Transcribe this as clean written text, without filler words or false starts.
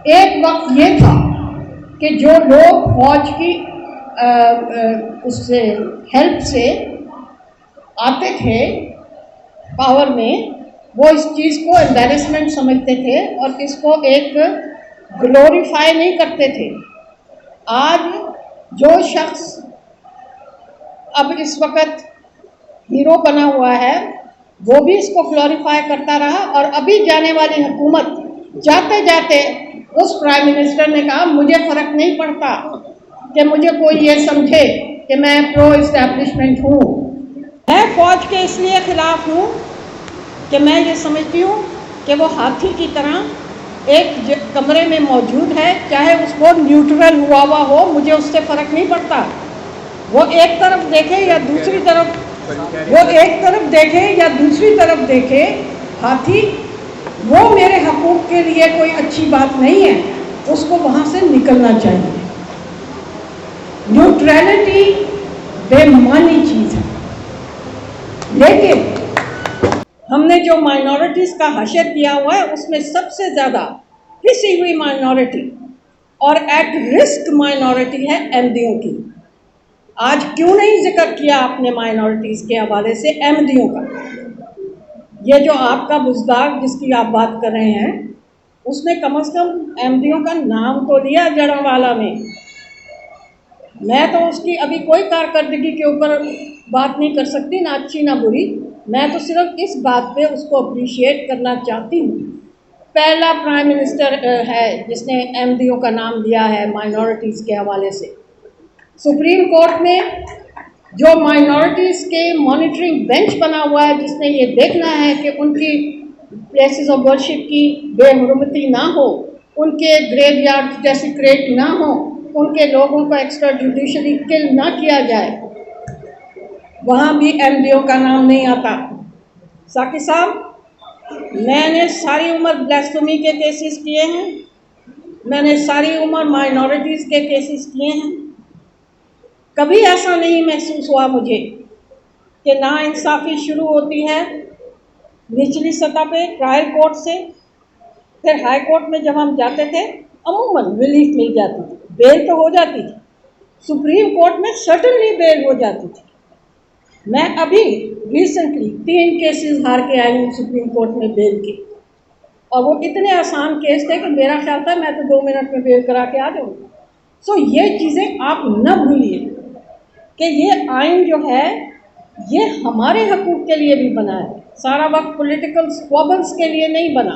एक वक्त ये था कि जो लोग फौज की उससे हेल्प से आते थे पावर में, वो इस चीज़ को एम्बैरेसमेंट समझते थे और इसको एक ग्लोरीफाई नहीं करते थे। आज जो शख्स अब इस वक्त हीरो बना हुआ है वो भी इसको ग्लोरीफाई करता रहा, और अभी जाने वाली हुकूमत जाते जाते उस प्राइम मिनिस्टर ने कहा मुझे फर्क नहीं पड़ता कि मुझे कोई ये समझे कि मैं प्रो इस्टेब्लिशमेंट हूँ। मैं फौज के इसलिए खिलाफ हूँ कि मैं ये समझती हूँ कि वो हाथी की तरह एक कमरे में मौजूद है, चाहे उसको न्यूट्रल हुआ हो, मुझे उससे फ़र्क नहीं पड़ता। वो एक तरफ देखे या दूसरी तरफ, देखे हाथी, वो मेरे हकूक़ के लिए कोई अच्छी बात नहीं है, उसको वहाँ से निकलना चाहिए। न्यूट्रलिटी बेमानी चीज़ है। लेकिन हमने जो माइनॉरिटीज़ का हशर किया हुआ है उसमें सबसे ज़्यादा पिसी हुई माइनॉरिटी और एट रिस्क माइनॉरिटी है अहमदियों की। आज क्यों नहीं जिक्र किया आपने माइनॉरिटीज़ के हवाले से अहमदियों का? ये जो आपका बुज़दाग जिसकी आप बात कर रहे हैं उसने कम से कम अहमदियों का नाम तो लिया जड़ों में। मैं तो उसकी अभी कोई कारकर्दगी के ऊपर बात नहीं कर सकती, ना अच्छी ना बुरी। मैं तो सिर्फ इस बात पे उसको अप्रिशिएट करना चाहती हूँ। पहला प्राइम मिनिस्टर है जिसने अहमदियों का नाम लिया है माइनॉरिटीज़ के हवाले से। सुप्रीम कोर्ट में जो माइनॉरिटीज़ के मॉनिटरिंग बेंच बना हुआ है जिसने ये देखना है कि उनकी प्लेसेस ऑफ वर्शिप की बेहुरमती ना हो, उनके ग्रेवयार्ड डेसिक्रेट ना हो, उनके लोगों को एक्स्ट्रा जुडिशरी किल ना किया जाए, वहाँ भी एमडीओ का नाम नहीं आता। साकी साहब, मैंने सारी उम्र ब्लास्फेमी के केसेस किए हैं, मैंने सारी उम्र माइनॉरिटीज़ के केसेस किए हैं। कभी ऐसा नहीं महसूस हुआ मुझे कि नाइंसाफ़ी शुरू होती है निचली सतह पे ट्रायल कोर्ट से, फिर हाई कोर्ट में जब हम जाते थे अमूमन रिलीफ मिल जाती थी, बेल तो हो जाती थी। सुप्रीम कोर्ट में सर्टनली बेल हो जाती थी। मैं अभी रिसेंटली 3 केसेस हार के आई हूँ सुप्रीम कोर्ट में बेल के, और वो इतने आसान केस थे कि मेरा ख्याल था मैं तो 2 मिनट में बेल करा के आ जाऊँगी। सो ये चीज़ें आप न भूलिए कि ये आइन जो है ये हमारे हकूक़ के लिए भी बना है, सारा वक्त पॉलिटिकल स्क्वबल्स के लिए नहीं बना।